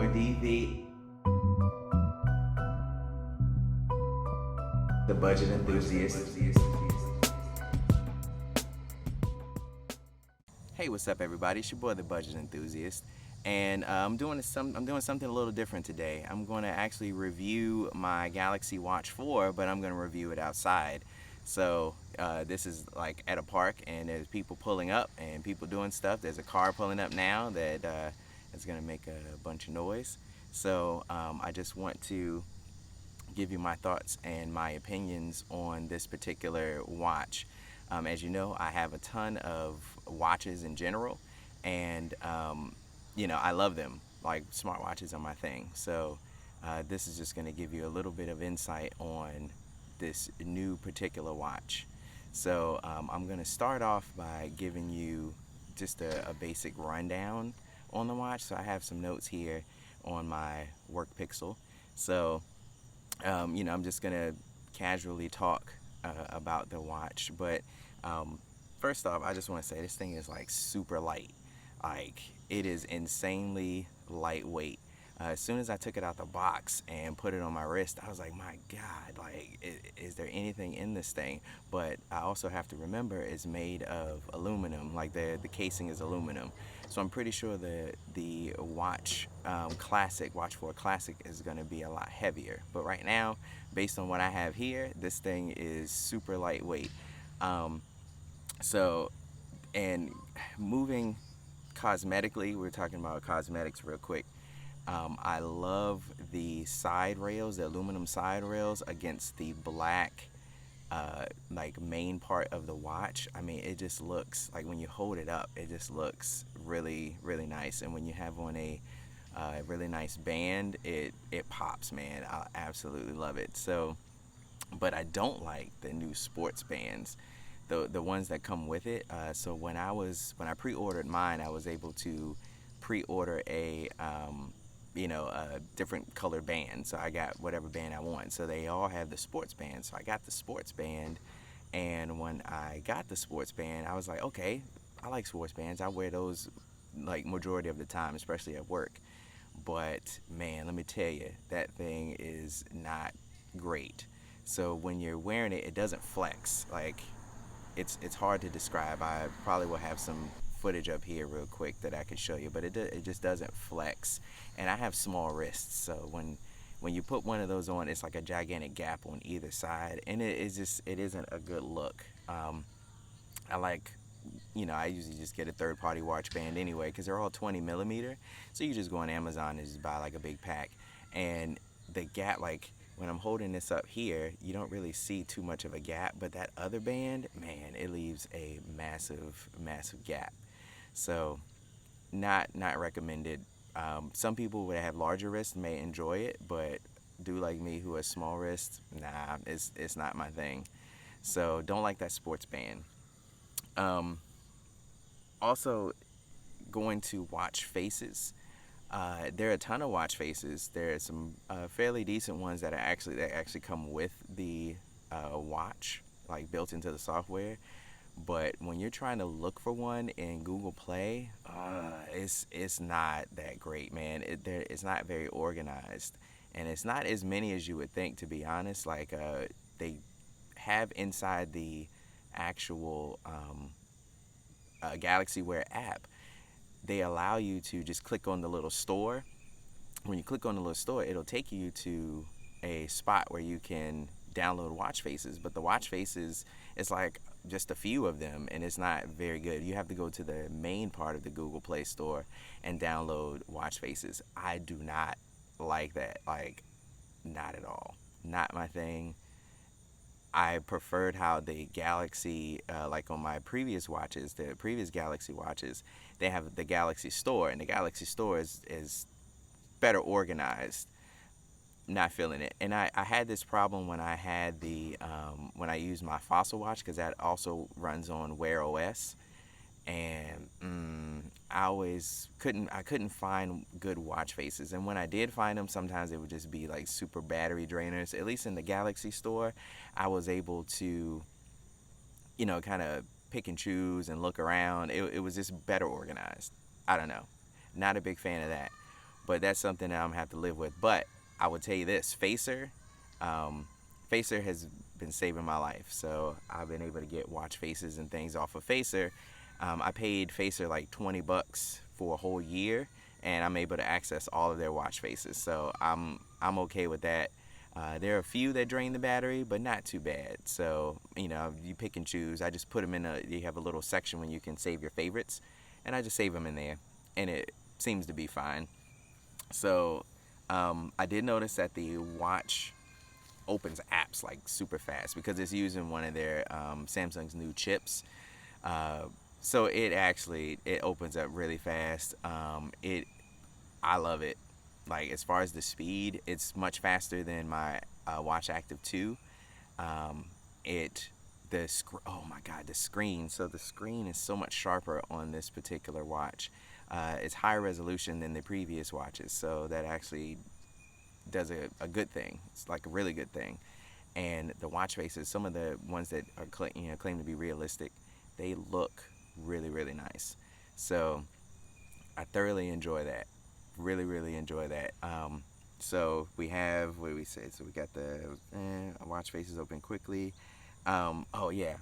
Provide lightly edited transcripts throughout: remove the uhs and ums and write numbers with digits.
boy DV, the budget enthusiast. Hey, what's up, everybody? It's your boy, the budget enthusiast, and I'm doing something a little different today. I'm going to actually review my Galaxy Watch 4, but I'm going to review it outside. So this is like at a park, and there's people pulling up and people doing stuff. There's a car pulling up now that is going to make a bunch of noise. So I just want to give you my thoughts and my opinions on this particular watch. As you know, I have a ton of watches in general, and I love them. Like, smartwatches are my thing. So this is just going to give you a little bit of insight on this new particular watch. So I'm going to start off by giving you just a basic rundown on the watch. So I have some notes here on my work pixel. So I'm just gonna casually talk about the watch. But first off, I just want to say this thing is like super light. Like, it is insanely lightweight. As soon as I took it out the box and put it on my wrist, I was like, my God, like, is there anything in this thing? But I also have to remember it's made of aluminum, like the casing is aluminum. So I'm pretty sure the watch Watch 4 Classic is going to be a lot heavier. But right now, based on what I have here, this thing is super lightweight. So, and moving cosmetically, we're talking about cosmetics real quick. I love the side rails, the aluminum side rails against the black like main part of the watch. I mean, it just looks like, when you hold it up, it just looks really, really nice. And when you have on a really nice band, it pops, man. I absolutely love it. So, but I don't like the new sports bands, the ones that come with it. So when I pre-ordered mine, I was able to pre-order a different color band. So I got whatever band I want. So they all have the sports band. So I got the sports band, and when I got the sports band, I was like, okay, I like sports bands. I wear those like majority of the time, especially at work. But man, let me tell you, that thing is not great. So when you're wearing it, it doesn't flex. Like, it's hard to describe. I probably will have some footage up here real quick that I can show you, but it just doesn't flex. And I have small wrists, so when you put one of those on, it's like a gigantic gap on either side, and it isn't a good look. I like, I usually just get a third-party watch band anyway, because they're all 20 millimeter. So you just go on Amazon and just buy like a big pack, and the gap, like when I'm holding this up here, you don't really see too much of a gap, but that other band, man, it leaves a massive, massive gap. So not recommended. Some people would have larger wrists may enjoy it, but do like me who has small wrists, nah, it's not my thing. So don't like that sports band. Also, going to watch faces. There are a ton of watch faces. There are some fairly decent ones that actually come with the watch, like built into the software. But when you're trying to look for one in Google Play, it's not that great, man. It's not very organized, and it's not as many as you would think, to be honest. Like, they have inside the actual Galaxy Wear app, they allow you to just click on the little store. When you click on the little store, it'll take you to a spot where you can download watch faces. But the watch faces, it's like just a few of them, and it's not very good. You have to go to the main part of the Google Play Store and download watch faces. I do not like that. Like, not at all. Not my thing. I preferred how the Galaxy, like on my previous watches, the previous Galaxy watches, they have the Galaxy Store, and the Galaxy Store is better organized. Not feeling it. And I had this problem when I had when I used my Fossil watch, because that also runs on Wear OS, and I couldn't find good watch faces. And when I did find them, sometimes they would just be like super battery drainers. At least in the Galaxy Store, I was able to, kind of pick and choose and look around. It was just better organized. I don't know. Not a big fan of that. but that's something that I'm gonna have to live with. But I would tell you this, um, Facer has been saving my life. So I've been able to get watch faces and things off of Facer. I paid Facer like $20 for a whole year, and I'm able to access all of their watch faces. So I'm okay with that. There are a few that drain the battery, but not too bad. So you pick and choose. I just put them in a. You have a little section when you can save your favorites, and I just save them in there, and it seems to be fine. So I did notice that the watch opens apps like super fast because it's using one of their Samsung's new chips. Uh, so it opens up really fast. It I love it. Like as far as the speed, it's much faster than my Watch Active 2. Um, it oh my god, the screen. So the screen is so much sharper on this particular watch. It's higher resolution than the previous watches, so that actually does a good thing. It's like a really good thing. And the watch faces, some of the ones that are claim to be realistic, they look really really nice. So I thoroughly enjoy that. Really really enjoy that. So we have what do we say? So we got the watch faces open quickly. Oh yeah,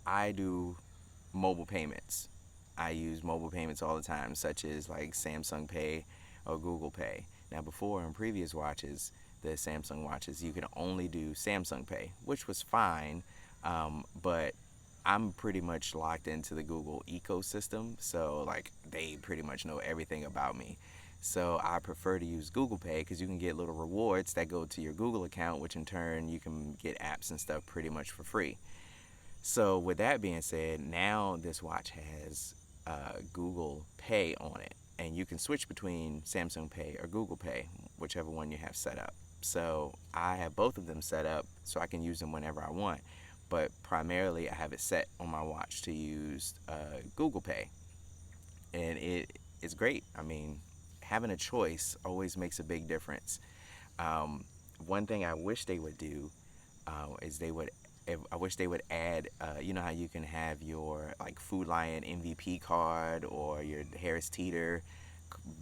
I do mobile payments. I use mobile payments all the time, such as like Samsung Pay or Google Pay. Now, before in previous watches, the Samsung watches, you could only do Samsung Pay, which was fine, but I'm pretty much locked into the Google ecosystem, so like they pretty much know everything about me. So I prefer to use Google Pay because you can get little rewards that go to your Google account, which in turn you can get apps and stuff pretty much for free. So with that being said, now this watch has Google Pay on it, and you can switch between Samsung Pay or Google Pay, whichever one you have set up. So I have both of them set up so I can use them whenever I want. But primarily, I have it set on my watch to use Google Pay, and it's great. I mean, having a choice always makes a big difference. Um, One thing I wish they would do is I wish they would add. You know how you can have your like Food Lion MVP card or your Harris Teeter,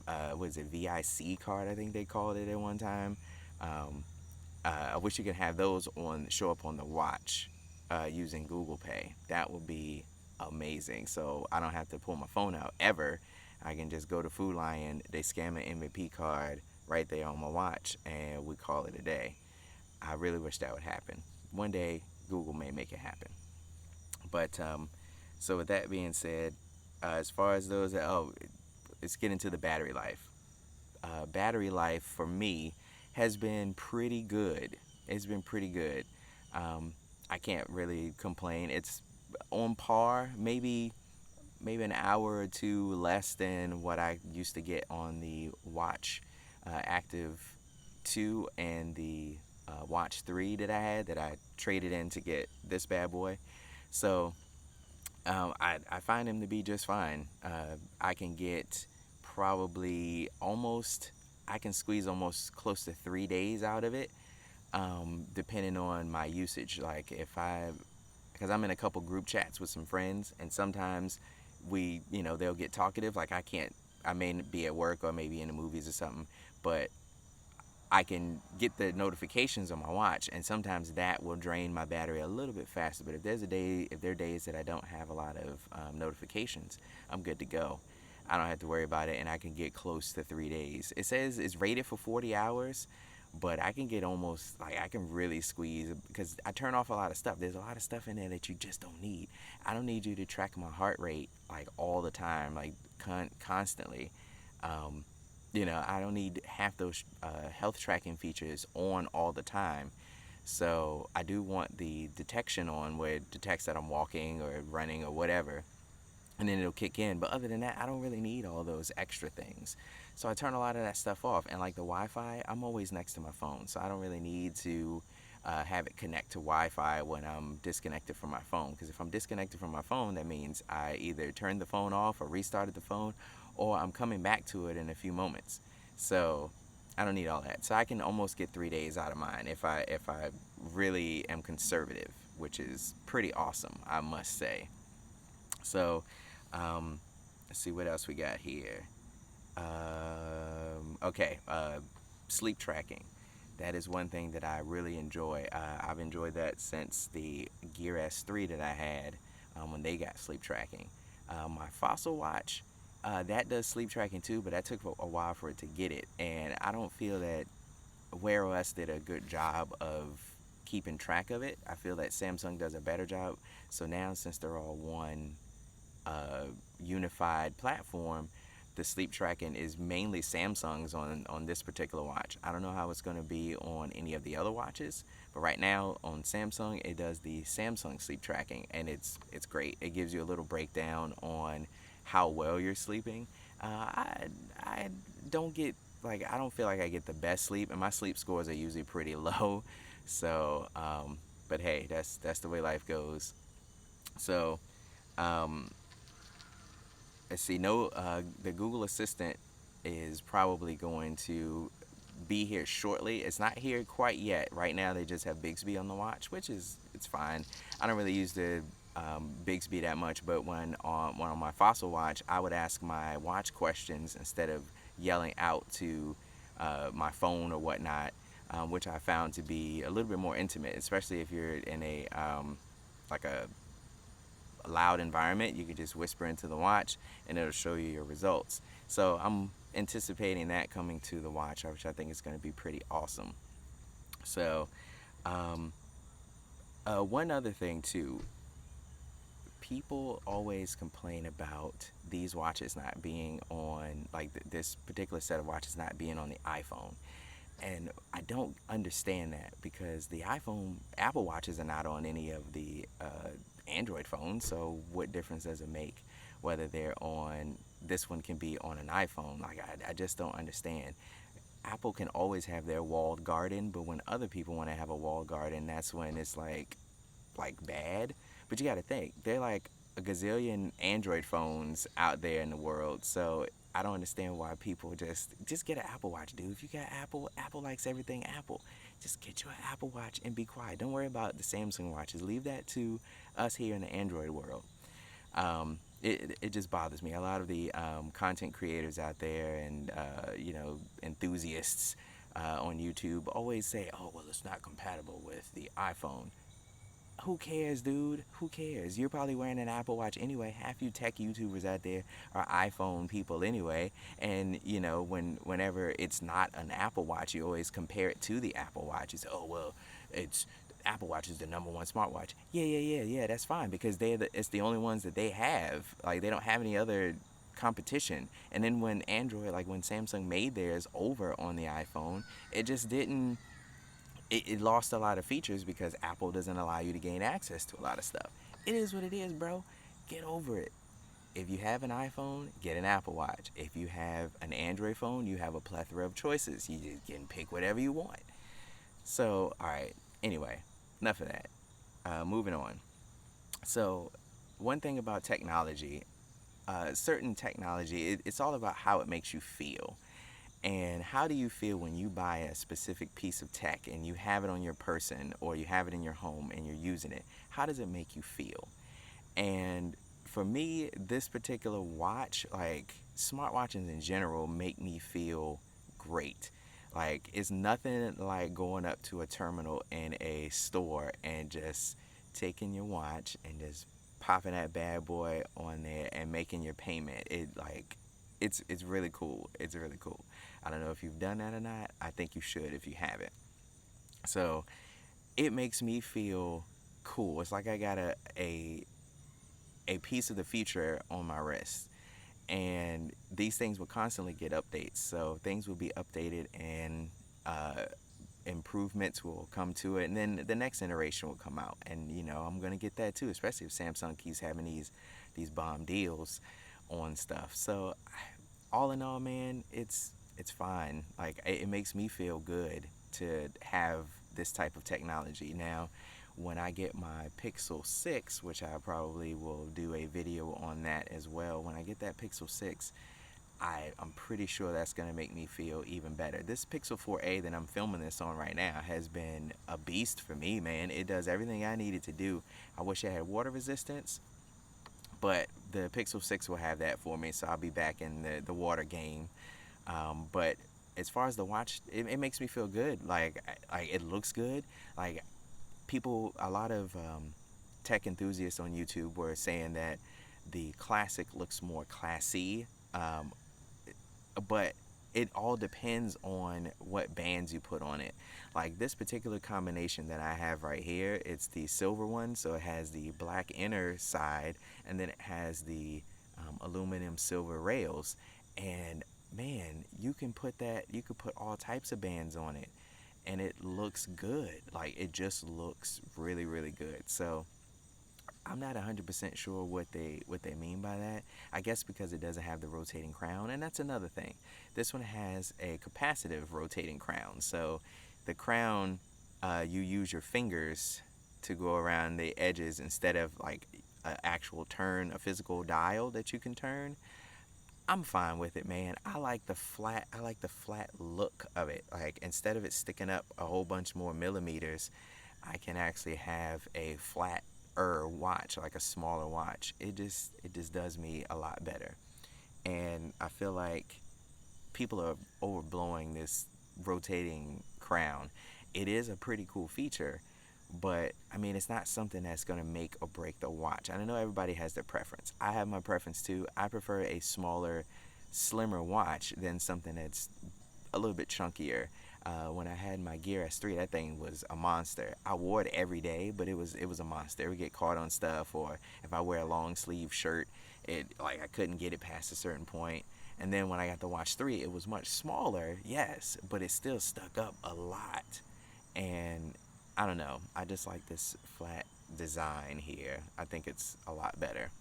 what is it, VIC card? I think they called it at one time. Um, I wish you could have those on show up on the watch using Google Pay. That would be amazing. So I don't have to pull my phone out ever. I can just go to Food Lion. They scan my MVP card right there on my watch, and we call it a day. I really wish that would happen. One day, Google may make it happen. But so with that being said, as far as those, let's get into the battery life. Battery life for me has been pretty good. It's been pretty good. Um, I can't really complain. It's on par, maybe an hour or two less than what I used to get on the Watch Active 2 and the Watch 3 that I had that I traded in to get this bad boy. So I find him to be just fine. I can get probably almost, I can squeeze almost close to 3 days out of it, depending on my usage. Like because I'm in a couple group chats with some friends, and sometimes they'll get talkative. Like I may be at work or maybe in the movies or something, but I can get the notifications on my watch, and sometimes that will drain my battery a little bit faster. But if there are days that I don't have a lot of notifications, I'm good to go. I don't have to worry about it, and I can get close to 3 days. It says it's rated for 40 hours, but I can get almost like I can really squeeze because I turn off a lot of stuff. There's a lot of stuff in there that you just don't need. I don't need you to track my heart rate like all the time, like constantly. Um, I don't need half those health tracking features on all the time. So I do want the detection on where it detects that I'm walking or running or whatever, and then it'll kick in. But other than that, I don't really need all those extra things. So I turn a lot of that stuff off. And like the Wi-Fi, I'm always next to my phone, so I don't really need to have it connect to Wi-Fi when I'm disconnected from my phone. Because if I'm disconnected from my phone, that means I either turned the phone off or restarted the phone, or I'm coming back to it in a few moments. So I don't need all that. So I can almost get 3 days out of mine if I really am conservative, which is pretty awesome, I must say. So let's see what else we got here. Okay, sleep tracking. That is one thing that I really enjoy. I've enjoyed that since the Gear S3 that I had when they got sleep tracking. My Fossil watch, that does sleep tracking too, but that took a while for it to get it. And I don't feel that Wear OS did a good job of keeping track of it. I feel that Samsung does a better job. So now, since they're all one uh, unified platform, the sleep tracking is mainly Samsung's on this particular watch. I don't know how it's going to be on any of the other watches, but right now on Samsung, it does the Samsung sleep tracking, and it's great. It gives you a little breakdown on how well you're sleeping. I don't get like I don't feel like I get the best sleep, and my sleep scores are usually pretty low. So, but hey, that's the way life goes. So, um, let's see. No, the Google Assistant is probably going to be here shortly. It's not here quite yet. Right now, they just have Bixby on the watch, which is it's fine. I don't really use the Bixby that much, but when on my Fossil watch, I would ask my watch questions instead of yelling out to my phone or whatnot, which I found to be a little bit more intimate, especially if you're in a like a loud environment. You can just whisper into the watch and it'll show you your results. So I'm anticipating that coming to the watch, which I think is going to be pretty awesome. So, um, one other thing too, people always complain about these watches not being on, like this particular set of watches not being on the iPhone. And I don't understand that because the iPhone, Apple Watches are not on any of the Android phones. So what difference does it make whether they're on? This one can be on an iPhone. Like I just don't understand. Apple can always have their walled garden, but when other people want to have a walled garden, that's when it's like bad. But you got to think they're like a gazillion Android phones out there in the world. So I don't understand why people just get an Apple Watch, dude. If you got Apple, Apple likes everything Apple. Just get you an Apple Watch and be quiet. Don't worry about the Samsung watches. Leave that to us here in the Android world. It just bothers me. A lot of the content creators out there and enthusiasts on YouTube always say, "Oh well, it's not compatible with the iPhone." Who cares, dude? Who cares? You're probably wearing an Apple Watch anyway. Half you tech YouTubers out there are iPhone people anyway. And whenever it's not an Apple Watch, you always compare it to the Apple Watch. You say, "Oh well, it's Apple Watch is the number one smartwatch." Yeah. That's fine because it's the only ones that they have. Like they don't have any other competition. And then when Android, like when Samsung made theirs over on the iPhone, it just didn't it lost a lot of features because Apple doesn't allow you to gain access to a lot of stuff. It is what it is, bro. Get over it. If you have an iPhone, get an Apple Watch. If you have an Android phone, you have a plethora of choices. You just can pick whatever you want. So, all right. Anyway, enough of that. Moving on. So, one thing about technology, certain technology, it's all about how it makes you feel. And how do you feel when you buy a specific piece of tech and you have it on your person or you have it in your home and you're using it? How does it make you feel? And for me, this particular watch, like smartwatches in general, make me feel great. Like it's nothing like going up to a terminal in a store and just taking your watch and just popping that bad boy on there and making your payment. It's really cool. It's really cool. I don't know if you've done that or not. I think you should if you haven't. So it makes me feel cool. It's like I got a piece of the future on my wrist. And these things will constantly get updates. So things will be updated and improvements will come to it. And then the next generation will come out. And, I'm going to get that too, especially if Samsung keeps having these bomb deals on stuff. So all in all, man, it's fine. Like it makes me feel good to have this type of technology. Now, when I get my Pixel 6, which I probably will do a video on that as well, when I get that Pixel 6, I'm pretty sure that's going to make me feel even better. This Pixel 4a that I'm filming this on right now has been a beast for me, man. It does everything I needed to do. I wish it had water resistance, but the Pixel 6 will have that for me, so I'll be back in the water game. But as far as the watch, it makes me feel good. Like it looks good. Like a lot of tech enthusiasts on YouTube were saying that the classic looks more classy, but it all depends on what bands you put on it. Like this particular combination that I have right here, it's the silver one, so it has the black inner side, and then it has the aluminum silver rails. And man, you could put all types of bands on it, and it looks good. Like it just looks really, really good. So I'm not 100% sure what they mean by that. I guess because it doesn't have the rotating crown, and that's another thing. This one has a capacitive rotating crown. So the crown, you use your fingers to go around the edges instead of like an actual turn, a physical dial that you can turn. I'm fine with it, man. I like the flat look of it. Like instead of it sticking up a whole bunch more millimeters, I can actually have a flat watch, like a smaller watch. It just does me a lot better. And I feel like people are overblowing this rotating crown. It is a pretty cool feature, but I mean, it's not something that's going to make or break the watch. I know everybody has their preference. I have my preference too. I prefer a smaller, slimmer watch than something that's a little bit chunkier. When I had my Gear S3, that thing was a monster. I wore it every day, but it was a monster. It would get caught on stuff, or if I wear a long sleeve shirt, I couldn't get it past a certain point. And then when I got the Watch 3, it was much smaller, yes, but it still stuck up a lot. And I don't know, I just like this flat design here. I think it's a lot better.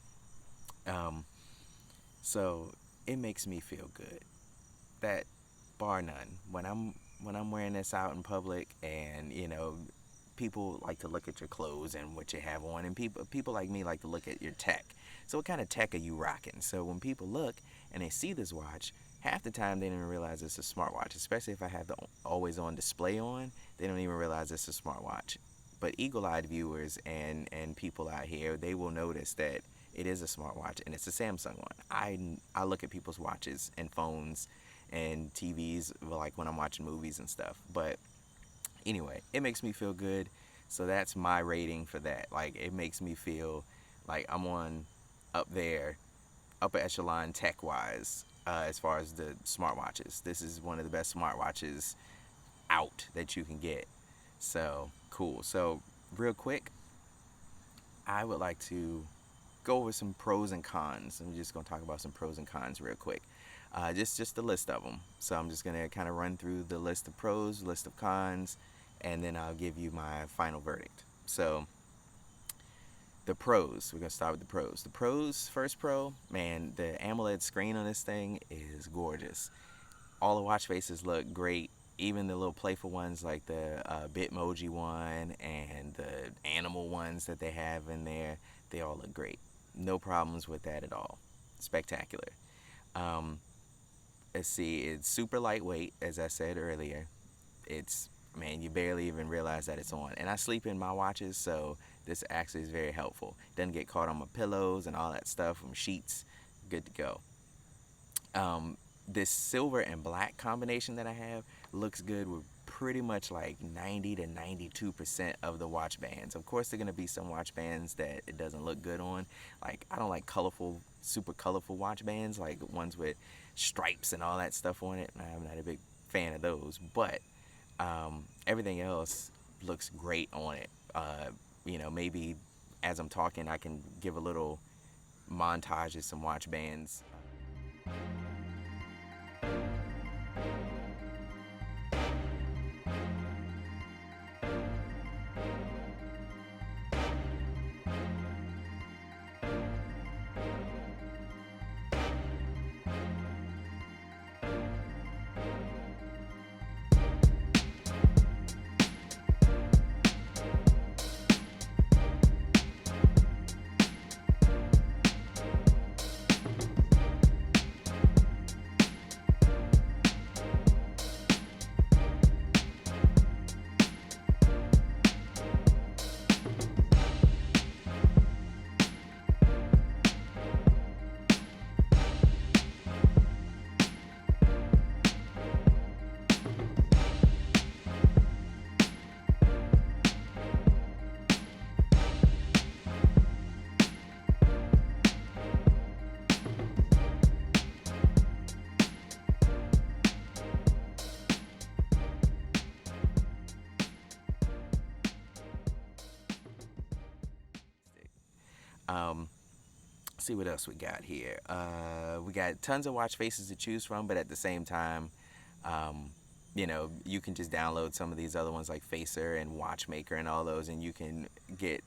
So it makes me feel good. That bar none. When I'm wearing this out in public, and people like to look at your clothes and what you have on, and people like me like to look at your tech. So what kind of tech are you rocking? So when people look and they see this watch, half the time they don't even realize it's a smartwatch. Especially if I have the always on display on, they don't even realize it's a smartwatch. But eagle-eyed viewers and people out here, they will notice that it is a smartwatch, and it's a Samsung one. I look at people's watches and phones and TVs, like when I'm watching movies and stuff. But anyway, it makes me feel good. So that's my rating for that. Like it makes me feel like I'm on up there, upper echelon tech wise, as far as the smartwatches. This is one of the best smartwatches out that you can get. So cool. So real quick, I would like to go over some pros and cons. I'm just going to talk about some pros and cons real quick. Just a list of them. So I'm just going to kind of run through the list of pros, list of cons, and then I'll give you my final verdict. So the pros, we're going to start with the pros. The pros, first pro, man, the AMOLED screen on this thing is gorgeous. All the watch faces look great. Even the little playful ones like the Bitmoji one and the animal ones that they have in there, they all look great. No problems with that at all. Spectacular. Let's see, it's super lightweight, as I said earlier. Man, you barely even realize that it's on. And I sleep in my watches, so this actually is very helpful. Doesn't get caught on my pillows and all that stuff, from sheets. Good to go. This silver and black combination that I have looks good with pretty much like 90 to 92% of the watch bands. Of course, there are going to be some watch bands that it doesn't look good on. Like, I don't like super colorful watch bands, like ones with stripes and all that stuff on it. I'm not a big fan of those, but everything else looks great on it. Maybe as I'm talking, I can give a little montage of some watch bands. Um, see what else we got here. We got tons of watch faces to choose from, but at the same time, um, you can just download some of these other ones like Facer and Watchmaker and all those, and you can get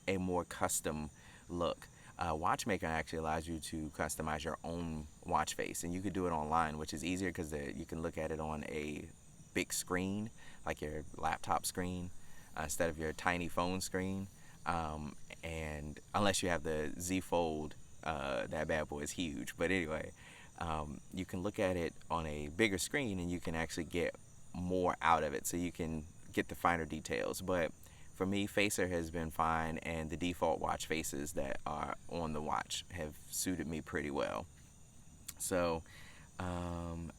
a more custom look. Watchmaker actually allows you to customize your own watch face, and you could do it online, which is easier because you can look at it on a big screen, like your laptop screen, instead of your tiny phone screen. And unless you have the Z Fold, that bad boy is huge. But anyway, you can look at it on a bigger screen, and you can actually get more out of it, so you can get the finer details. But for me, Facer has been fine, and the default watch faces that are on the watch have suited me pretty well. So, um,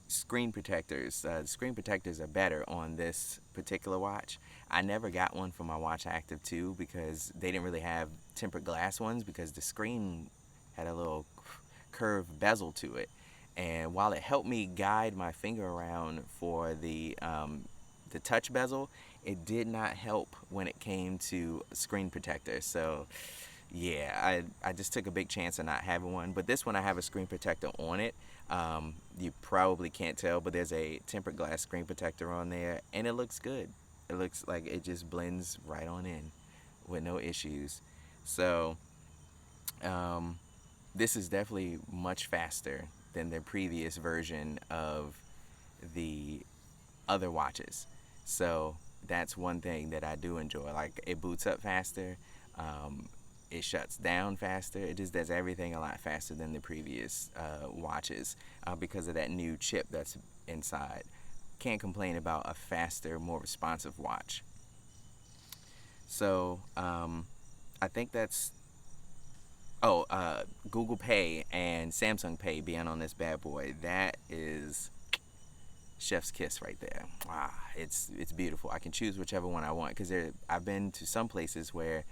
screen protectors are better on this particular watch. I never got one for my Watch Active 2 because they didn't really have tempered glass ones because the screen had a little curved bezel to it. And while it helped me guide my finger around for the touch bezel, it did not help when it came to screen protector. So yeah, I just took a big chance of not having one. But this one, I have a screen protector on it. You probably can't tell, but there's a tempered glass screen protector on there, and it looks good. It looks like it just blends right on in with no issues. So, um, this is definitely much faster than the previous version of the other watches. So that's one thing that I do enjoy. Like, it boots up faster, um, it shuts down faster. It just does everything a lot faster than the previous watches because of that new chip that's inside. Can't complain about a faster, more responsive watch. So I think that's Google Pay and Samsung Pay being on this bad boy. That is chef's kiss right there. It's beautiful. I can choose whichever one I want because I've been to some places where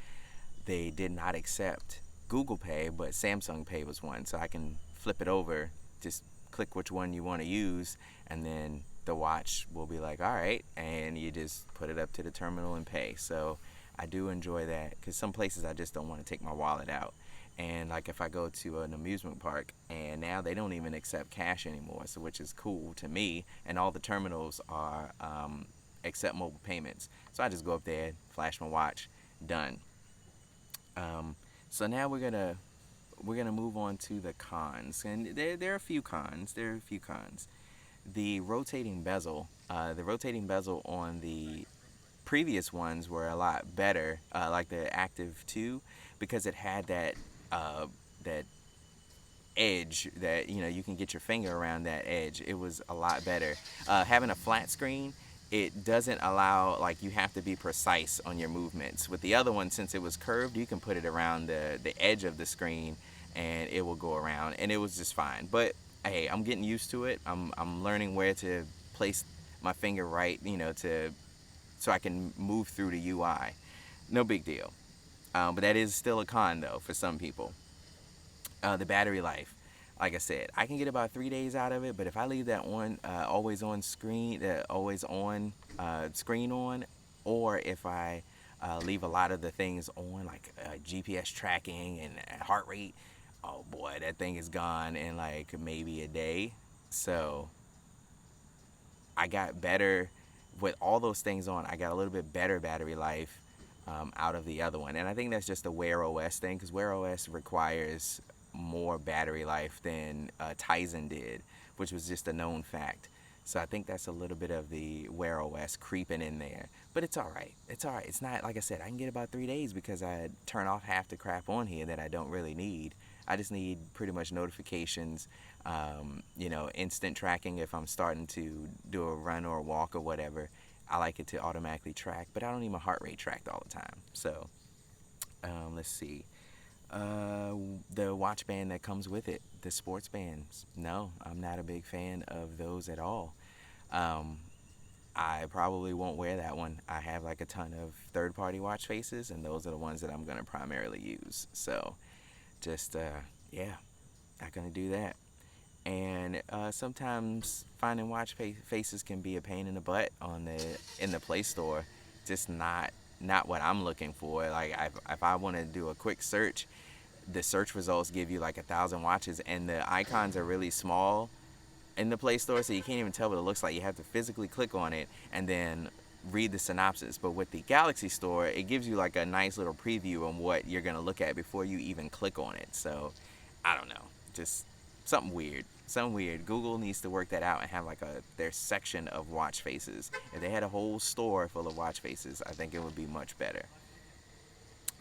they did not accept Google Pay, but Samsung Pay was one. So I can flip it over, just click which one you want to use, and then the watch will be like, all right, and you just put it up to the terminal and pay. So I do enjoy that because some places I just don't want to take my wallet out. And like if I go to an amusement park and now they don't even accept cash anymore, so which is cool to me. And all the terminals are accept mobile payments, so I just go up there, flash my watch, done. Um, so now we're gonna move on to the cons, and there are a few cons. There are a few cons. The rotating bezel on the previous ones were a lot better, like the Active 2, because it had that edge that you can get your finger around that edge. It was a lot better. Having a flat screen, it doesn't allow, like, you have to be precise on your movements. With the other one, since it was curved, you can put it around the edge of the screen and it will go around, and it was just fine. But hey, I'm getting used to it. I'm learning where to place my finger right, to so I can move through the UI. No big deal. But that is still a con though for some people. The battery life, like I said, I can get about 3 days out of it. But if I leave that always on screen, always on screen on, or if I leave a lot of the things on, like GPS tracking and heart rate, oh boy, that thing is gone in like maybe a day. So I got better with all those things on. I got a little bit better battery life out of the other one, and I think that's just a Wear OS thing because Wear OS requires more battery life than Tizen did, which was just a known fact. So I think that's a little bit of the Wear OS creeping in there, but it's all right. It's all right. It's not, like I said, I can get about 3 days because I turn off half the crap on here that I don't really need. I just need pretty much notifications, instant tracking if I'm starting to do a run or a walk or whatever. I like it to automatically track, but I don't need my heart rate tracked all the time. So let's see. The watch band that comes with it, the sports bands. No, I'm not a big fan of those at all. Um, I probably won't wear that one. I have like a ton of third party watch faces, and those are the ones that I'm going to primarily use. So just, yeah, not going to do that. And sometimes finding watch faces can be a pain in the butt in the Play Store. Just not not what I'm looking for. Like if I want to do a quick search, the search results give you like 1,000 watches, and the icons are really small in the Play Store, so you can't even tell what it looks like. You have to physically click on it and then read the synopsis. But with the Galaxy Store, it gives you like a nice little preview on what you're gonna look at before you even click on it. So I don't know, just something weird. Something weird. Google needs to work that out and have like their section of watch faces. If they had a whole store full of watch faces, I think it would be much better.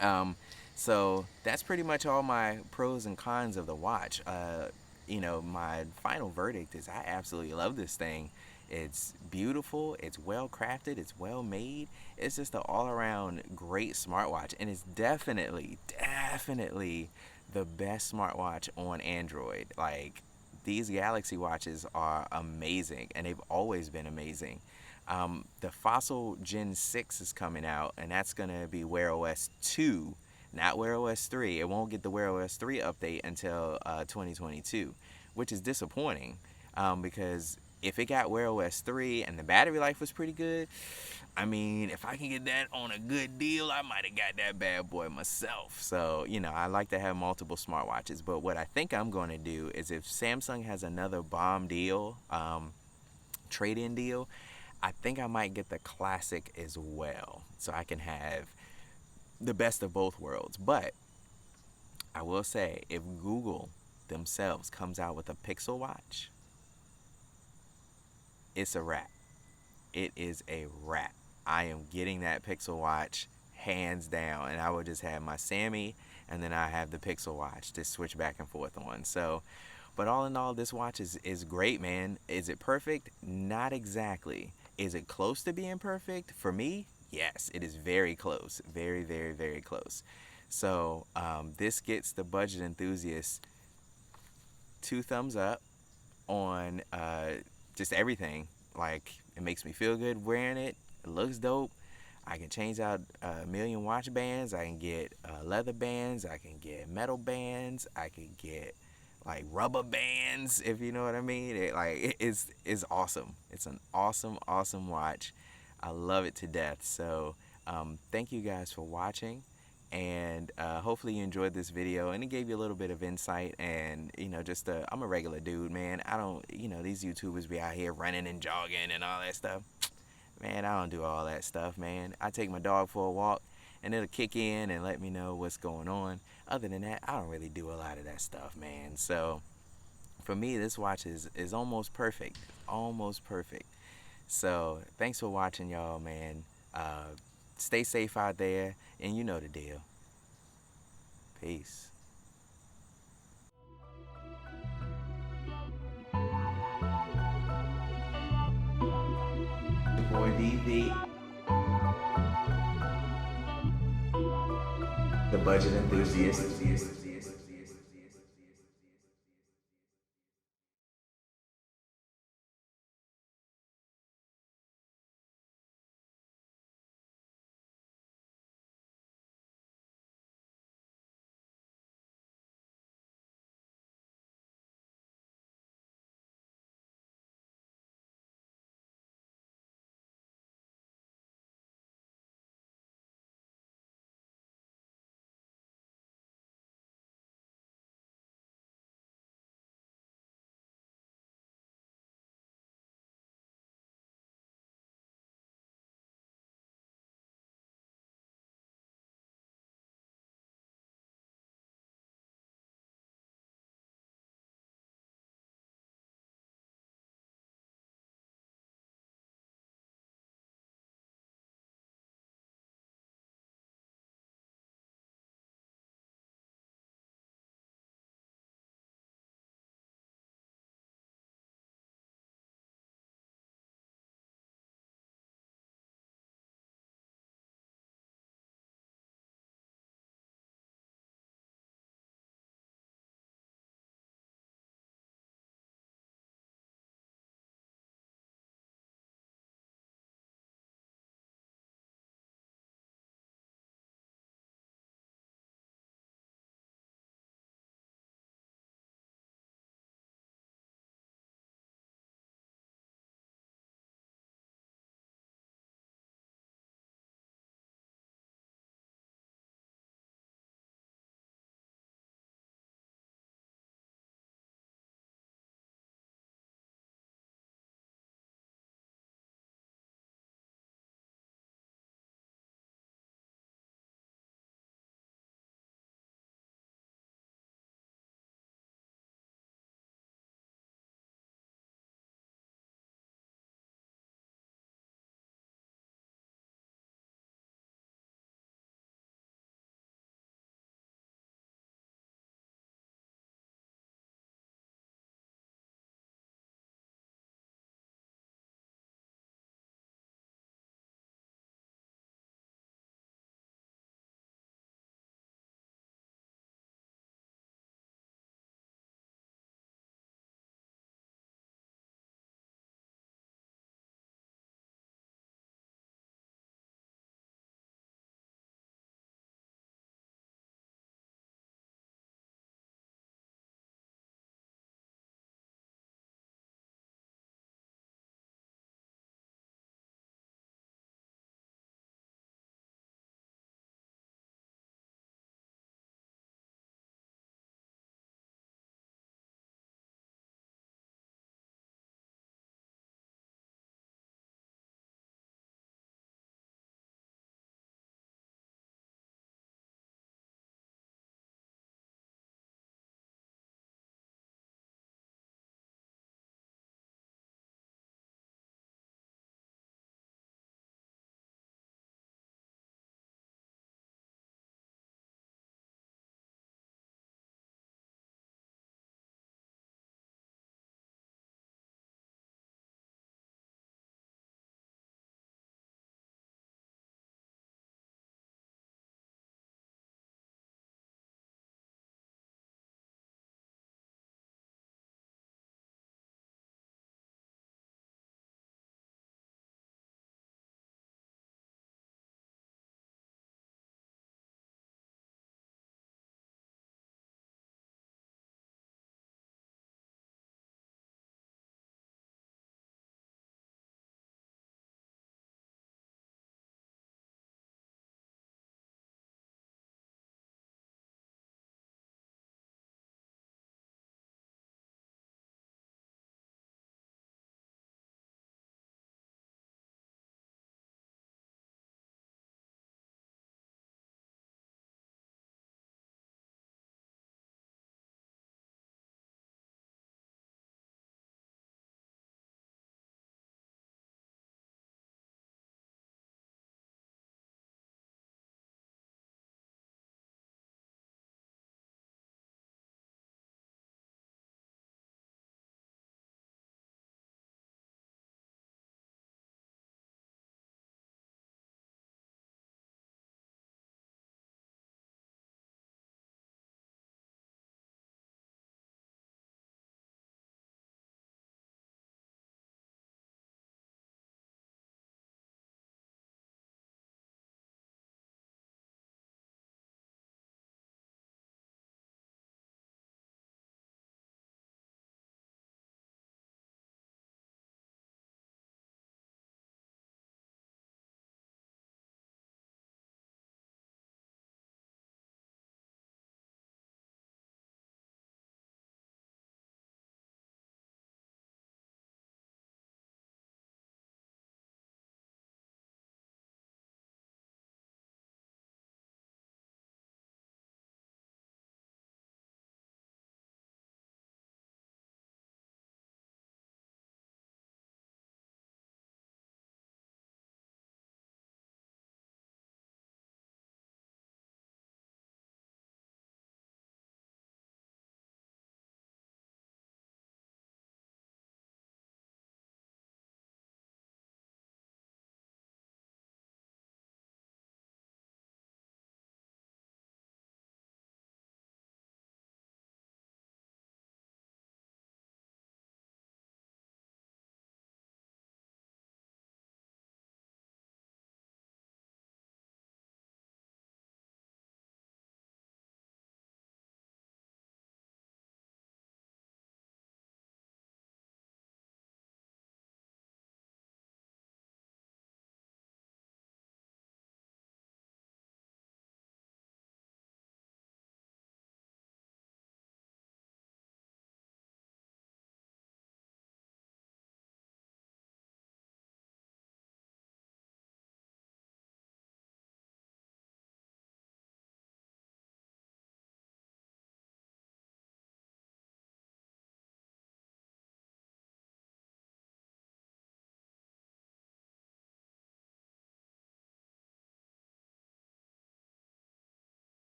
Um, so that's pretty much all my pros and cons of the watch. My final verdict is I absolutely love this thing. It's beautiful, it's well crafted, it's well made. It's just an all around great smartwatch, and it's definitely the best smartwatch on Android. Like, these Galaxy watches are amazing, and they've always been amazing. The Fossil Gen 6 is coming out, and that's going to be Wear OS 2, not Wear OS 3. It won't get the Wear OS 3 update until 2022, which is disappointing, because if it got Wear OS 3 and the battery life was pretty good, I mean, if I can get that on a good deal, I might have got that bad boy myself. So, I like to have multiple smartwatches. But what I think I'm going to do is, if Samsung has another bomb deal, trade-in deal, I think I might get the Classic as well, so I can have the best of both worlds. But I will say, if Google themselves comes out with a Pixel watch, it's a wrap. It is a wrap. I am getting that Pixel watch hands down, and I will just have my Sammy, and then I have the Pixel watch to switch back and forth on. So, but all in all, this watch is great, man. Is it perfect? Not exactly. Is it close to being perfect? For me, yes, it is very close. Very, very, very close. So this gets the budget enthusiast 2 thumbs up on just everything. Like, it makes me feel good wearing it. It looks dope. I can change out a million watch bands. I can get leather bands. I can get metal bands. I can get like rubber bands, if you know what I mean. It's awesome. It's an awesome watch. I love it to death. So thank you guys for watching, and hopefully you enjoyed this video and it gave you a little bit of insight. And I'm a regular dude, man. I don't, these YouTubers be out here running and jogging and all that stuff. Man, I don't do all that stuff, man. I take my dog for a walk, and it'll kick in and let me know what's going on. Other than that, I don't really do a lot of that stuff, man. So for me, this watch is almost perfect. Almost perfect. So thanks for watching, y'all, man. Stay safe out there, and you know the deal. Peace. Boy DV, the budget enthusiast.